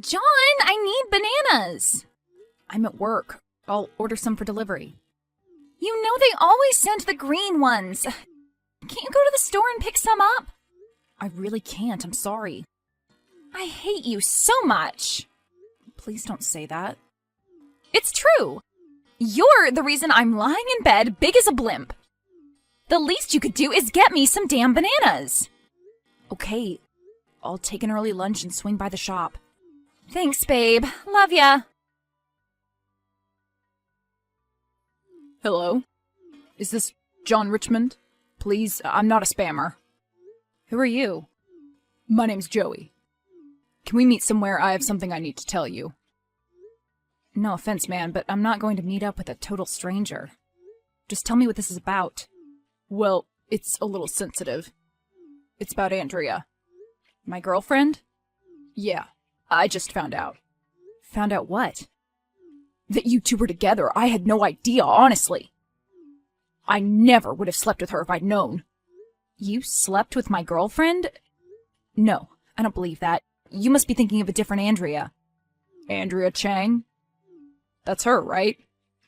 John, I need bananas. I'm at work. I'll order some for delivery. You know they always send the green ones. Can't you go to the store and pick some up? I really can't, I'm sorry. I hate you so much. Please don't say that. It's true. You're the reason I'm lying in bed big as a blimp. The least you could do is get me some damn bananas. Okay, I'll take an early lunch and swing by the shop. Thanks, babe. Love ya. Hello? Is this John Richmond? Please, I'm not a spammer. Who are you? My name's Joey. Can we meet somewhere? I have something I need to tell you. No offense, man, but I'm not going to meet up with a total stranger. Just tell me what this is about. Well, it's a little sensitive. It's about Andrea. My girlfriend? Yeah, I just found out. Found out what? That you two were together. I had no idea, honestly. I never would have slept with her if I'd known. You slept with my girlfriend? No, I don't believe that. You must be thinking of a different Andrea. Andrea Chang? That's her, right?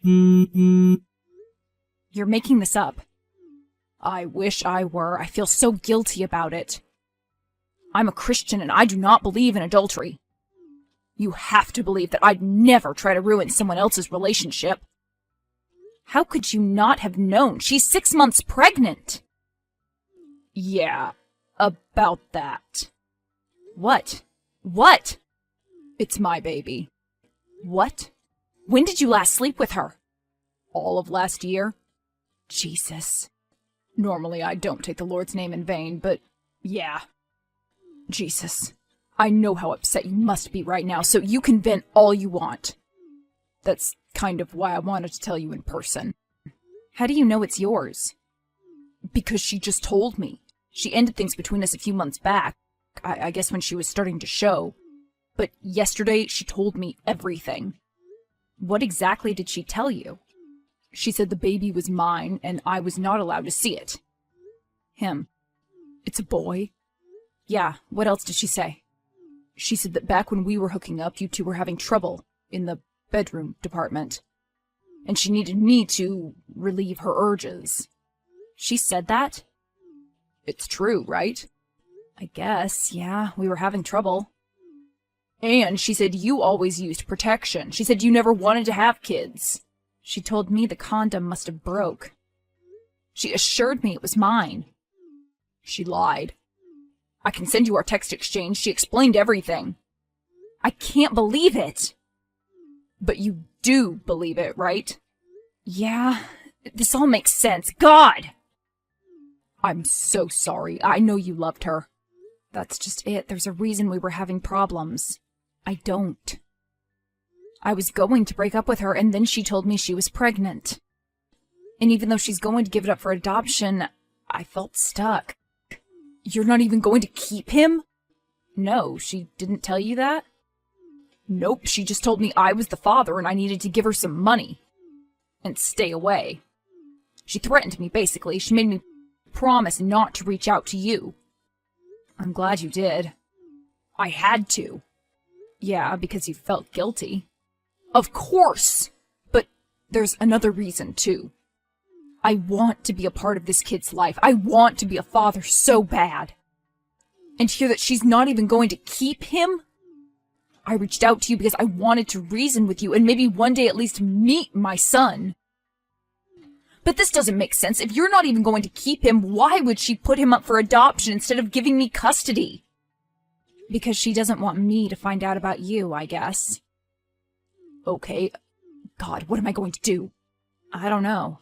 You're making this up. I wish I were. I feel so guilty about it. I'm a Christian and I do not believe in adultery. You have to believe that I'd never try to ruin someone else's relationship. How could you not have known? She's 6 months pregnant. Yeah, about that. What? What? It's my baby. What? When did you last sleep with her? All of last year. Jesus. Normally I don't take the Lord's name in vain, but yeah. Jesus. I know how upset you must be right now, so you can vent all you want. That's kind of why I wanted to tell you in person. How do you know it's yours? Because she just told me. She ended things between us a few months back, I guess when she was starting to show. But yesterday, she told me everything. What exactly did she tell you? She said the baby was mine, and I was not allowed to see it. Him. It's a boy? Yeah, what else did she say? She said that back when we were hooking up, you two were having trouble in the bedroom department. And she needed me to relieve her urges. She said that? It's true, right? I guess, yeah, we were having trouble. And she said you always used protection. She said you never wanted to have kids. She told me the condom must have broke. She assured me it was mine. She lied. I can send you our text exchange. She explained everything. I can't believe it. But you do believe it, right? Yeah, this all makes sense. God! I'm so sorry. I know you loved her. That's just it. There's a reason we were having problems. I don't. I was going to break up with her, and then she told me she was pregnant. And even though she's going to give it up for adoption, I felt stuck. You're not even going to keep him? No, she didn't tell you that? Nope, she just told me I was the father and I needed to give her some money. And stay away. She threatened me, basically. She made me promise not to reach out to you. I'm glad you did. I had to. Yeah, because you felt guilty. Of course! But there's another reason, too. I want to be a part of this kid's life. I want to be a father so bad. And hear that she's not even going to keep him? I reached out to you because I wanted to reason with you and maybe one day at least meet my son. But this doesn't make sense. If you're not even going to keep him, why would she put him up for adoption instead of giving me custody? Because she doesn't want me to find out about you, I guess. Okay. God, what am I going to do? I don't know.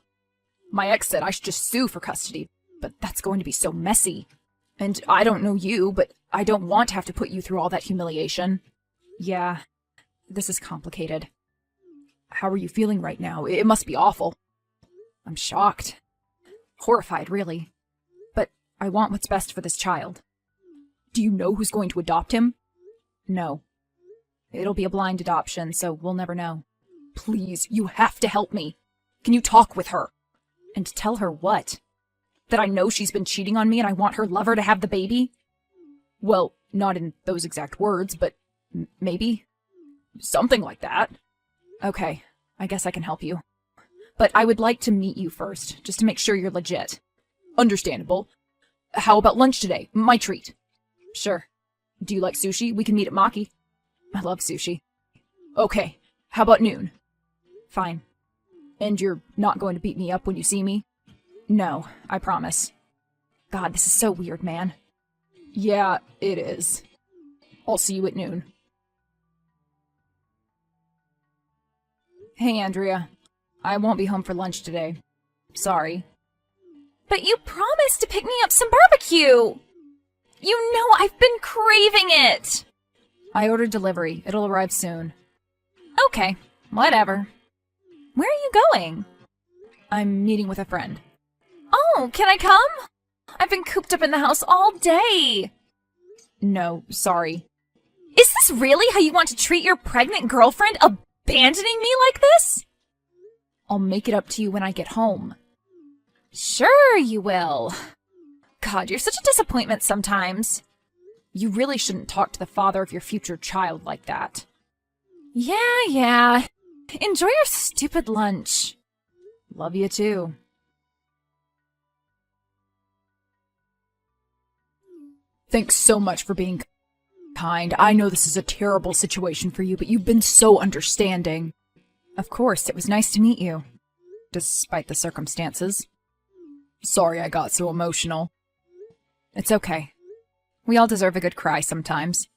My ex said I should just sue for custody, but that's going to be so messy. And I don't know you, but I don't want to have to put you through all that humiliation. Yeah, this is complicated. How are you feeling right now? It must be awful. I'm shocked. Horrified, really. But I want what's best for this child. Do you know who's going to adopt him? No. It'll be a blind adoption, so we'll never know. Please, you have to help me. Can you talk with her? And tell her what? That I know she's been cheating on me and I want her lover to have the baby? Well, not in those exact words, but Maybe? Something like that. Okay, I guess I can help you. But I would like to meet you first, just to make sure you're legit. Understandable. How about lunch today? My treat. Sure. Do you like sushi? We can meet at Maki. I love sushi. Okay, how about noon? Fine. And you're not going to beat me up when you see me? No, I promise. God, this is so weird, man. Yeah, it is. I'll see you at noon. Hey, Andrea. I won't be home for lunch today. Sorry. But you promised to pick me up some barbecue! You know I've been craving it! I ordered delivery. It'll arrive soon. Okay, whatever. Where are you going? I'm meeting with a friend. Oh, can I come? I've been cooped up in the house all day. No, sorry. Is this really how you want to treat your pregnant girlfriend, abandoning me like this? I'll make it up to you when I get home. Sure you will. God, you're such a disappointment sometimes. You really shouldn't talk to the father of your future child like that. Yeah. Enjoy your stupid lunch. Love you too. Thanks so much for being kind. I know this is a terrible situation for you, but you've been so understanding. Of course, it was nice to meet you, despite the circumstances. Sorry I got so emotional. It's okay. We all deserve a good cry sometimes.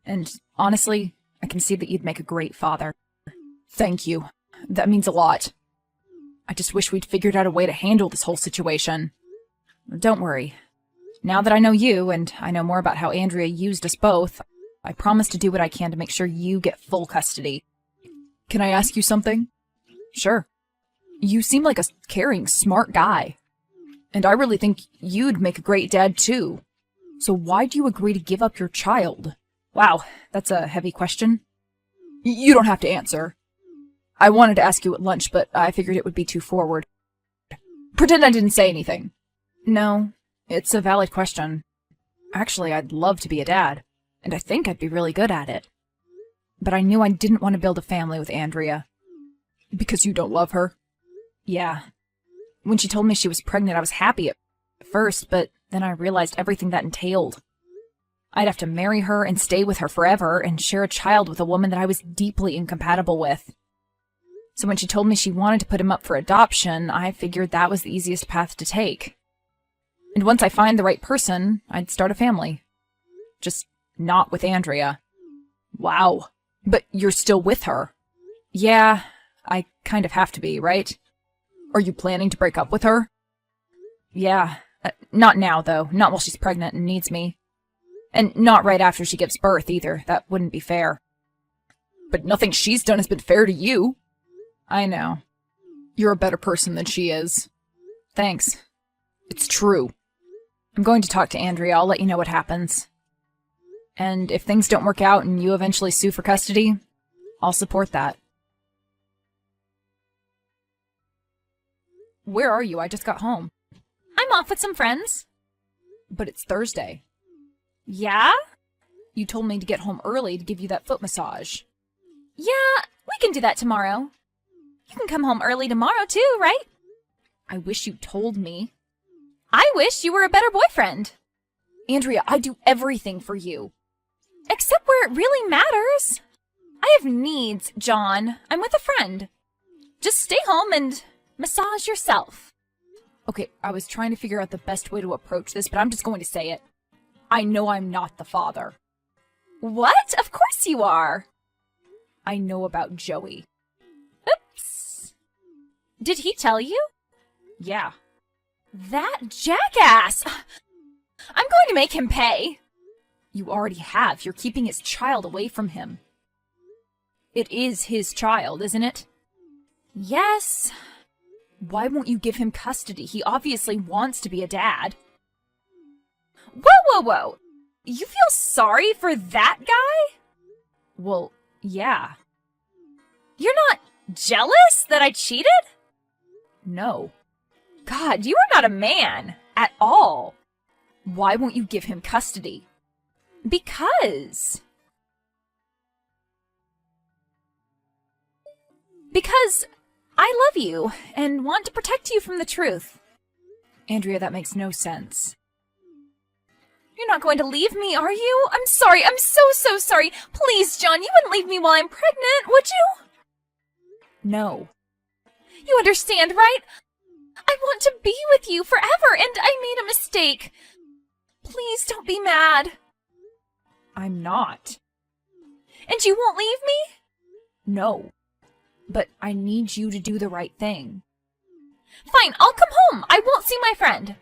And honestly, I can see that you'd make a great father. Thank you. That means a lot. I just wish we'd figured out a way to handle this whole situation. Don't worry. Now that I know you, and I know more about how Andrea used us both, I promise to do what I can to make sure you get full custody. Can I ask you something? Sure. You seem like a caring, smart guy. And I really think you'd make a great dad, too. So why do you agree to give up your child? Wow, that's a heavy question. You don't have to answer. I wanted to ask you at lunch, but I figured it would be too forward. Pretend I didn't say anything. No, it's a valid question. Actually, I'd love to be a dad, and I think I'd be really good at it. But I knew I didn't want to build a family with Andrea. Because you don't love her? Yeah. When she told me she was pregnant, I was happy at first, but then I realized everything that entailed. I'd have to marry her and stay with her forever and share a child with a woman that I was deeply incompatible with. So when she told me she wanted to put him up for adoption, I figured that was the easiest path to take. And once I find the right person, I'd start a family. Just not with Andrea. Wow. But you're still with her. Yeah, I kind of have to be, right? Are you planning to break up with her? Yeah. Not now, though. Not while she's pregnant and needs me. And not right after she gives birth, either. That wouldn't be fair. But nothing she's done has been fair to you. I know. You're a better person than she is. Thanks. It's true. I'm going to talk to Andrea. I'll let you know what happens. And if things don't work out and you eventually sue for custody, I'll support that. Where are you? I just got home. I'm off with some friends. But it's Thursday. Yeah? You told me to get home early to give you that foot massage. Yeah, we can do that tomorrow. You can come home early tomorrow too, right? I wish you told me. I wish you were a better boyfriend. Andrea, I do everything for you. Except where it really matters. I have needs, John. I'm with a friend. Just stay home and massage yourself. Okay, I was trying to figure out the best way to approach this, but I'm just going to say it. I know I'm not the father. What? Of course you are. I know about Joey. Oops. Did he tell you? Yeah. That jackass! I'm going to make him pay. You already have. You're keeping his child away from him. It is his child, isn't it? Yes. Why won't you give him custody? He obviously wants to be a dad. Whoa. You feel sorry for that guy? Well, yeah. You're not jealous that I cheated? No. God, you are not a man. At all. Why won't you give him custody? Because. Because I love you and want to protect you from the truth. Andrea, that makes no sense. You're not going to leave me, are you? I'm sorry. I'm so sorry. Please, John, you wouldn't leave me while I'm pregnant, would you? No. You understand, right? I want to be with you forever, and I made a mistake. Please don't be mad. I'm not. And you won't leave me? No. But I need you to do the right thing. Fine, I'll come home. I won't see my friend.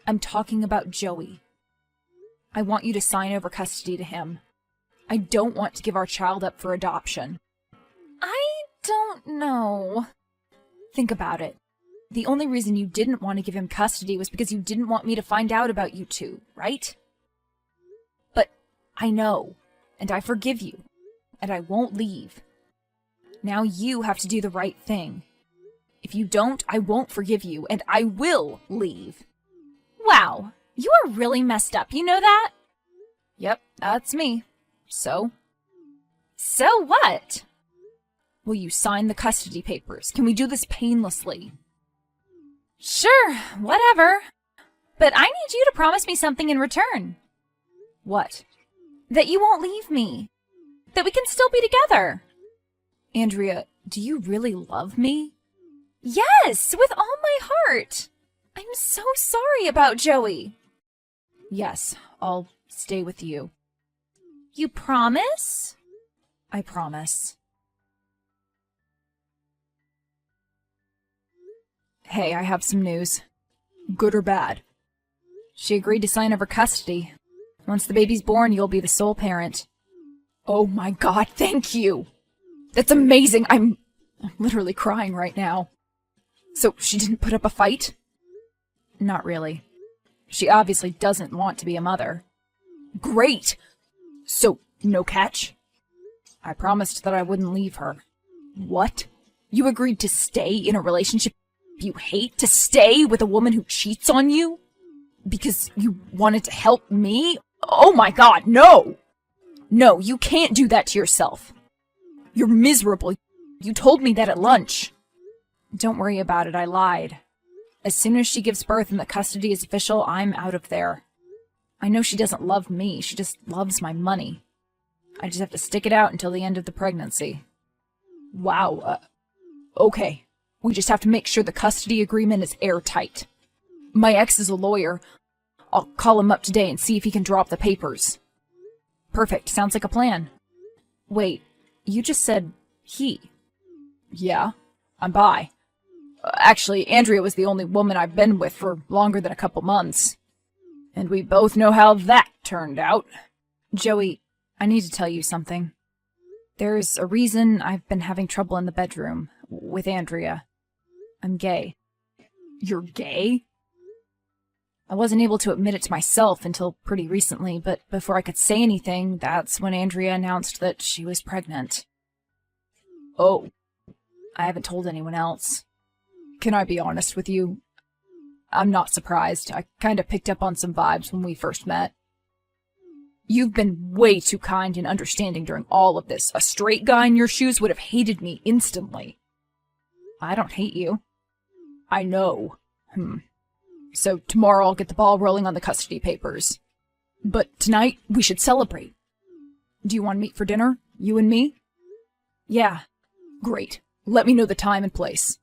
I'm talking about Joey. I want you to sign over custody to him. I don't want to give our child up for adoption. I don't know. Think about it. The only reason you didn't want to give him custody was because you didn't want me to find out about you two, right? But I know, and I forgive you, and I won't leave. Now you have to do the right thing. If you don't, I won't forgive you, and I will leave. Wow, you are really messed up, you know that? Yep, that's me. So? So what? Will you sign the custody papers? Can we do this painlessly? Sure, whatever. But I need you to promise me something in return. What? That you won't leave me. That we can still be together. Andrea, do you really love me? Yes, with all my heart. I'm so sorry about Joey. Yes, I'll stay with you. You promise? I promise. Hey, I have some news. Good or bad? She agreed to sign over custody. Once the baby's born, you'll be the sole parent. Oh my God, thank you! That's amazing! I'm literally crying right now. So she didn't put up a fight? Not really. She obviously doesn't want to be a mother. Great! So, no catch? I promised that I wouldn't leave her. What? You agreed to stay in a relationship you hate? To stay with a woman who cheats on you? Because you wanted to help me? Oh my God, no! No, you can't do that to yourself. You're miserable. You told me that at lunch. Don't worry about it, I lied. As soon as she gives birth and the custody is official, I'm out of there. I know she doesn't love me, she just loves my money. I just have to stick it out until the end of the pregnancy. Wow, okay. We just have to make sure the custody agreement is airtight. My ex is a lawyer. I'll call him up today and see if he can drop the papers. Perfect, sounds like a plan. Wait, you just said he. Yeah, I'm bi. Actually, Andrea was the only woman I've been with for longer than a couple months. And we both know how that turned out. Joey, I need to tell you something. There's a reason I've been having trouble in the bedroom with Andrea. I'm gay. You're gay? I wasn't able to admit it to myself until pretty recently, but before I could say anything, that's when Andrea announced that she was pregnant. Oh, I haven't told anyone else. Can I be honest with you? I'm not surprised. I kind of picked up on some vibes when we first met. You've been way too kind and understanding during all of this. A straight guy in your shoes would have hated me instantly. I don't hate you. I know. So tomorrow I'll get the ball rolling on the custody papers. But tonight, we should celebrate. Do you want to meet for dinner? You and me? Yeah. Great. Let me know the time and place.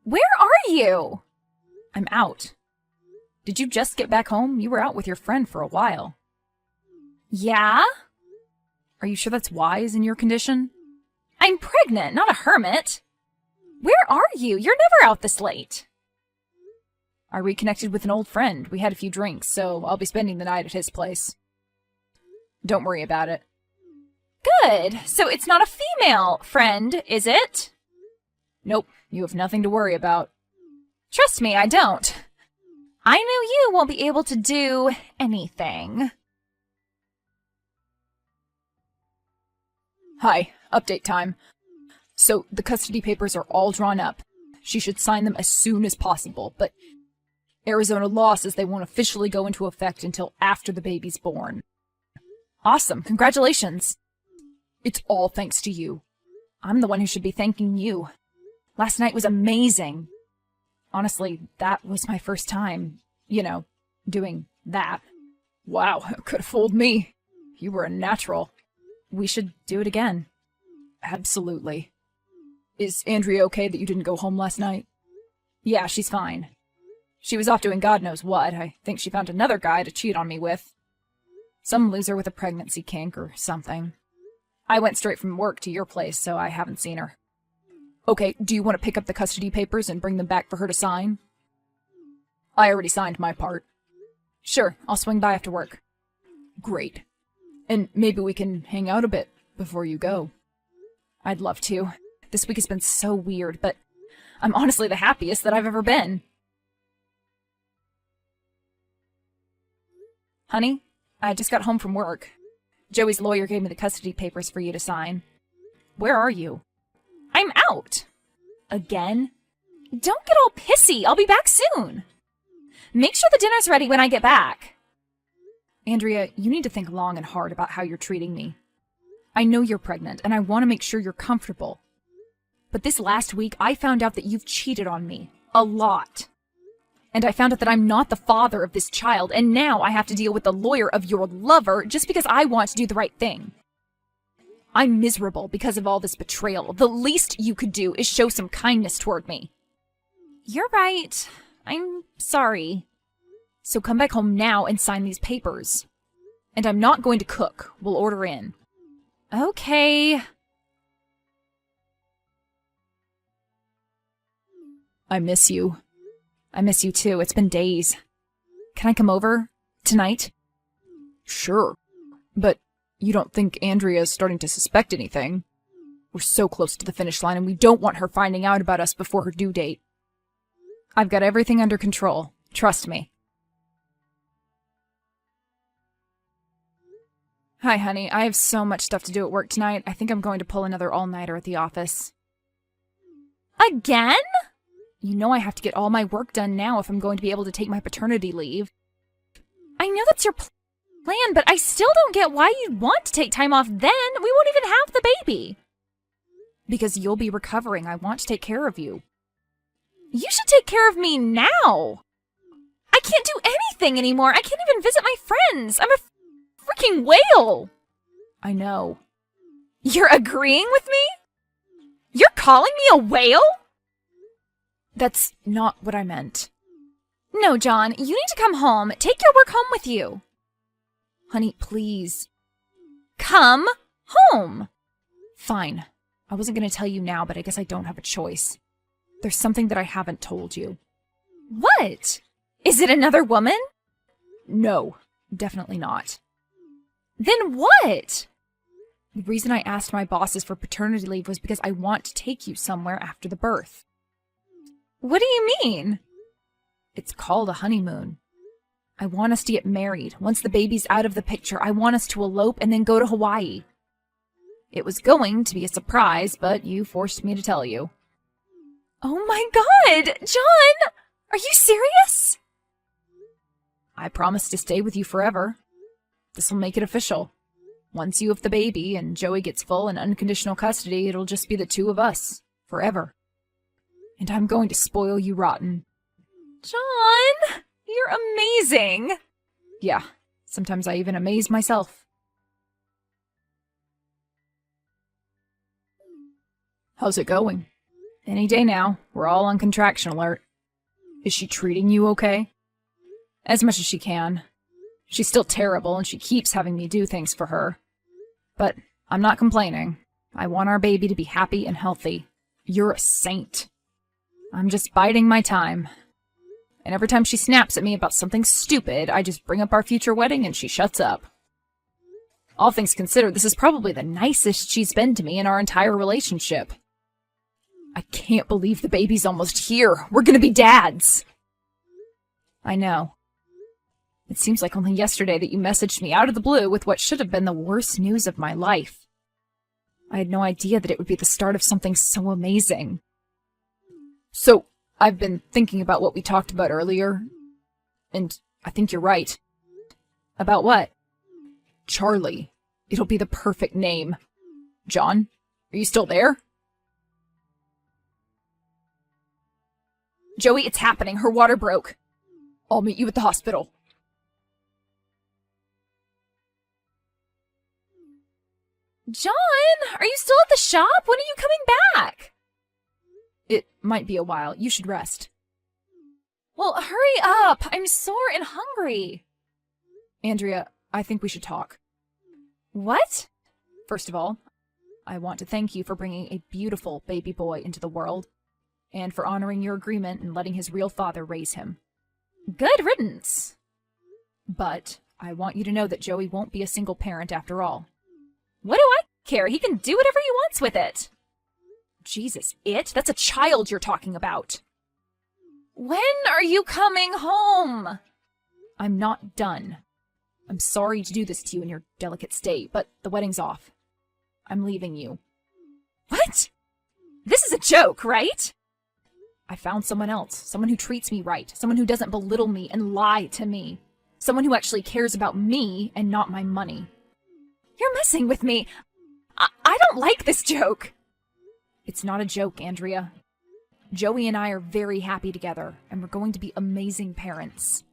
Where are you? I'm out. Did you just get back home? You were out with your friend for a while. Yeah? Are you sure that's wise in your condition? I'm pregnant, not a hermit. Where are you? You're never out this late. I reconnected with an old friend. We had a few drinks, so I'll be spending the night at his place. Don't worry about it. Good. So it's not a female friend, is it? Nope. You have nothing to worry about. Trust me, I don't. I know you won't be able to do anything. Hi, update time. So, the custody papers are all drawn up. She should sign them as soon as possible, but Arizona law says they won't officially go into effect until after the baby's born. Awesome, congratulations. It's all thanks to you. I'm the one who should be thanking you. Last night was amazing. Honestly, that was my first time, doing that. Wow, could have fooled me. You were a natural. We should do it again. Absolutely. Is Andrea okay that you didn't go home last night? Yeah, she's fine. She was off doing God knows what. I think she found another guy to cheat on me with. Some loser with a pregnancy kink or something. I went straight from work to your place, so I haven't seen her. Okay, do you want to pick up the custody papers and bring them back for her to sign? I already signed my part. Sure, I'll swing by after work. Great. And maybe we can hang out a bit before you go. I'd love to. This week has been so weird, but I'm honestly the happiest that I've ever been. Honey, I just got home from work. Joey's lawyer gave me the custody papers for you to sign. Where are you? I'm out. Again? Don't get all pissy. I'll be back soon. Make sure the dinner's ready when I get back. Andrea, you need to think long and hard about how you're treating me. I know you're pregnant, and I want to make sure you're comfortable. But this last week, I found out that you've cheated on me. A lot. And I found out that I'm not the father of this child, and now I have to deal with the lawyer of your lover just because I want to do the right thing. I'm miserable because of all this betrayal. The least you could do is show some kindness toward me. You're right. I'm sorry. So come back home now and sign these papers. And I'm not going to cook. We'll order in. Okay. I miss you. I miss you too. It's been days. Can I come over? Tonight? Sure. But you don't think Andrea's starting to suspect anything? We're so close to the finish line and we don't want her finding out about us before her due date. I've got everything under control. Trust me. Hi, honey. I have so much stuff to do at work tonight. I think I'm going to pull another all-nighter at the office. Again? You know I have to get all my work done now if I'm going to be able to take my paternity leave. I know that's your plan, but I still don't get why you'd want to take time off then. We won't even have the baby. Because you'll be recovering. I want to take care of you. You should take care of me now. I can't do anything anymore. I can't even visit my friends. I'm a freaking whale. I know. You're agreeing with me? You're calling me a whale? That's not what I meant. No, John, you need to come home. Take your work home with you. Honey, please. Come home. Fine. I wasn't going to tell you now, but I guess I don't have a choice. There's something that I haven't told you. What? Is it another woman? No, definitely not. Then what? The reason I asked my bosses for paternity leave was because I want to take you somewhere after the birth. What do you mean? It's called a honeymoon. I want us to get married. Once the baby's out of the picture, I want us to elope and then go to Hawaii. It was going to be a surprise, but you forced me to tell you. Oh my God! John! Are you serious? I promise to stay with you forever. This'll make it official. Once you have the baby and Joey gets full and unconditional custody, it'll just be the two of us. Forever. And I'm going to spoil you rotten. John! You're amazing! Yeah, sometimes I even amaze myself. How's it going? Any day now. We're all on contraction alert. Is she treating you okay? As much as she can. She's still terrible, and she keeps having me do things for her. But I'm not complaining. I want our baby to be happy and healthy. You're a saint. I'm just biding my time. And every time she snaps at me about something stupid, I just bring up our future wedding and she shuts up. All things considered, this is probably the nicest she's been to me in our entire relationship. I can't believe the baby's almost here. We're gonna be dads. I know. It seems like only yesterday that you messaged me out of the blue with what should have been the worst news of my life. I had no idea that it would be the start of something so amazing. So, I've been thinking about what we talked about earlier, and I think you're right. About what? Charlie. It'll be the perfect name. John, are you still there? Joey, it's happening. Her water broke. I'll meet you at the hospital. John, are you still at the shop? When are you coming back? It might be a while. You should rest. Well, hurry up. I'm sore and hungry. Andrea, I think we should talk. What? First of all, I want to thank you for bringing a beautiful baby boy into the world, and for honoring your agreement and letting his real father raise him. Good riddance. But I want you to know that Joey won't be a single parent after all. What do I care? He can do whatever he wants with it. Jesus, it? That's a child you're talking about. When are you coming home? I'm not done. I'm sorry to do this to you in your delicate state, but the wedding's off. I'm leaving you. What? This is a joke, right? I found someone else, someone who treats me right, someone who doesn't belittle me and lie to me, someone who actually cares about me and not my money. You're messing with me. I don't like this joke. It's not a joke, Andrea. Joey and I are very happy together, and we're going to be amazing parents.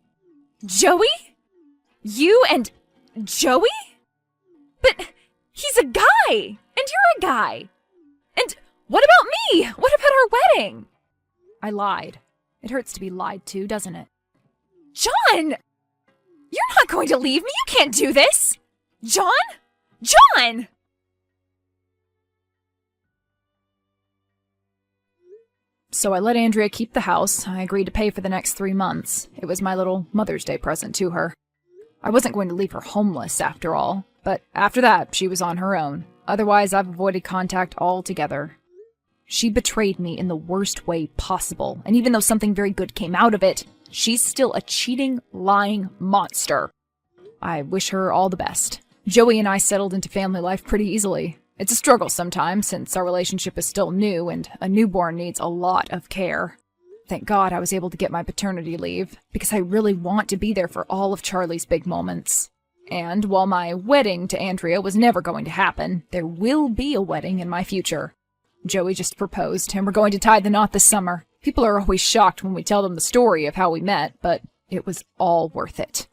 Joey? You and Joey? But he's a guy, and you're a guy. And what about me? What about our wedding? I lied. It hurts to be lied to, doesn't it? John! You're not going to leave me. You can't do this. John? John! So I let Andrea keep the house. I agreed to pay for the next 3 months. It was my little Mother's Day present to her. I wasn't going to leave her homeless, after all. But after that, she was on her own. Otherwise, I've avoided contact altogether. She betrayed me in the worst way possible, and even though something very good came out of it, she's still a cheating, lying monster. I wish her all the best. Joey and I settled into family life pretty easily. It's a struggle sometimes, since our relationship is still new, and a newborn needs a lot of care. Thank God I was able to get my paternity leave, because I really want to be there for all of Charlie's big moments. And while my wedding to Andrea was never going to happen, there will be a wedding in my future. Joey just proposed, and we're going to tie the knot this summer. People are always shocked when we tell them the story of how we met, but it was all worth it.